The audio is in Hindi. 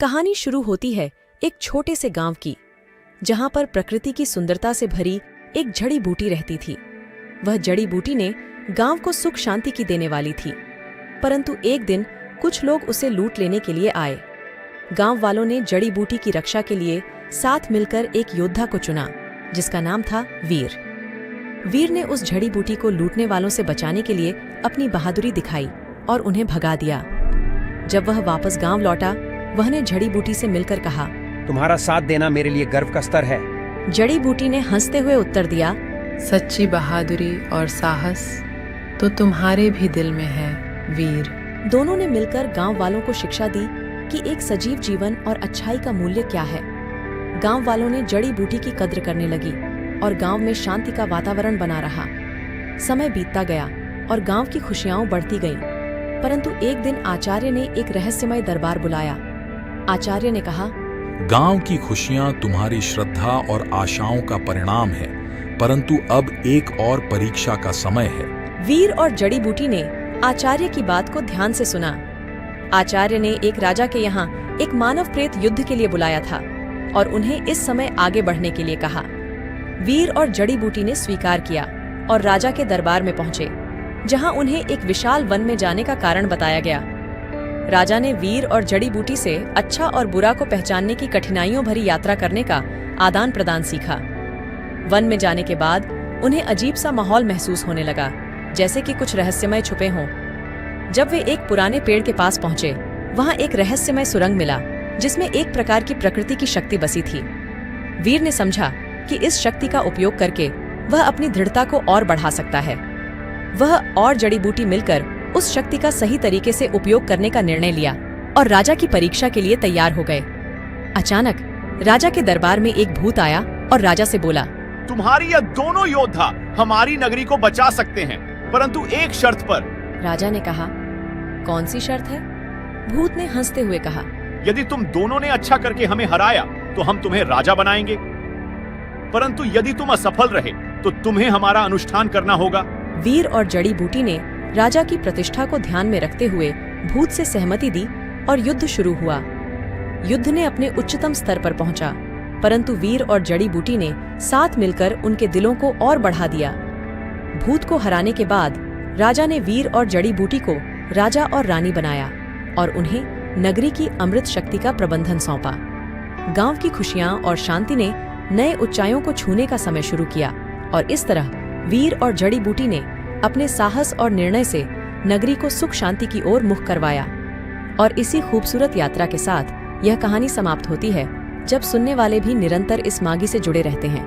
कहानी शुरू होती है एक छोटे से गांव की, जहां पर प्रकृति की सुंदरता से भरी एक जड़ी बूटी रहती थी। वह जड़ी बूटी ने गांव को सुख शांति की देने वाली थी, परंतु एक दिन कुछ लोग उसे लूट लेने के लिए आए। गांव वालों ने जड़ी बूटी की रक्षा के लिए साथ मिलकर एक योद्धा को चुना, जिसका नाम था वीर। वीर ने उस जड़ी बूटी को लूटने वालों से बचाने के लिए अपनी बहादुरी दिखाई और उन्हें भगा दिया। जब वह वापस गांव लौटा, वह ने जड़ी बूटी से मिलकर कहा, तुम्हारा साथ देना मेरे लिए गर्व का स्तर है। जड़ी बूटी ने हंसते हुए उत्तर दिया, सच्ची बहादुरी और साहस तो तुम्हारे भी दिल में है वीर। दोनों ने मिलकर गांव वालों को शिक्षा दी कि एक सजीव जीवन और अच्छाई का मूल्य क्या है। गांव वालों ने जड़ी बूटी की कद्र करने लगी और गांव में शांति का वातावरण बना रहा। समय बीतता गया और गांव की खुशियां बढ़ती गईं, परंतु एक दिन आचार्य ने एक रहस्यमय दरबार बुलाया। आचार्य ने कहा, गांव की खुशियां तुम्हारी श्रद्धा और आशाओं का परिणाम है, परंतु अब एक और परीक्षा का समय है। वीर और जड़ी बूटी ने आचार्य की बात को ध्यान से सुना। आचार्य ने एक राजा के यहाँ एक मानव प्रेत युद्ध के लिए बुलाया था और उन्हें इस समय आगे बढ़ने के लिए कहा। वीर और जड़ी बूटी ने स्वीकार किया और राजा के दरबार में पहुंचे, जहां उन्हें एक विशाल वन में जाने का कारण बताया गया। राजा ने वीर और जड़ी बूटी से अच्छा और बुरा को पहचानने की कठिनाइयों भरी यात्रा करने का आदान प्रदान सीखा। वन में जाने के बाद उन्हें अजीब सा माहौल महसूस होने लगा, जैसे कि कुछ रहस्यमय छुपे हों। जब वे एक पुराने पेड़ के पास पहुंचे, वहां एक रहस्यमय सुरंग मिला, जिसमें एक प्रकार की प्रकृति की शक्ति बसी थी। वीर ने समझा कि इस शक्ति का उपयोग करके वह अपनी दृढ़ता को और बढ़ा सकता है। वह और जड़ी बूटी मिलकर उस शक्ति का सही तरीके से उपयोग करने का निर्णय लिया और राजा की परीक्षा के लिए तैयार हो गए। अचानक राजा के दरबार में एक भूत आया और राजा से बोला, तुम्हारी यह दोनों योद्धा हमारी नगरी को बचा सकते हैं, परंतु एक शर्त पर। राजा ने कहा, कौन सी शर्त है? भूत ने हंसते हुए कहा, यदि तुम दोनों ने अच्छा करके हमें हराया तो हम तुम्हें राजा बनाएंगे, परंतु यदि तुम असफल रहे तो तुम्हें हमारा अनुष्ठान करना होगा। वीर और जड़ी बूटी ने राजा की प्रतिष्ठा को ध्यान में रखते हुए भूत से सहमति दी और युद्ध शुरू हुआ। युद्ध ने अपने उच्चतम स्तर पर पहुंचा, परंतु वीर और जड़ी बूटी ने साथ मिलकर उनके दिलों को और बढ़ा दिया। भूत को हराने के बाद राजा ने वीर और जड़ी बूटी को राजा और रानी बनाया और उन्हें नगरी की अमृत शक्ति का प्रबंधन सौंपा। गांव की खुशियां और शांति ने नए ऊंचाइयों को छूने का समय शुरू किया और इस तरह वीर और जड़ी बूटी ने अपने साहस और निर्णय से नगरी को सुख शांति की ओर मुख करवाया। और इसी खूबसूरत यात्रा के साथ यह कहानी समाप्त होती है, जब सुनने वाले भी निरंतर इस मागी से जुड़े रहते हैं।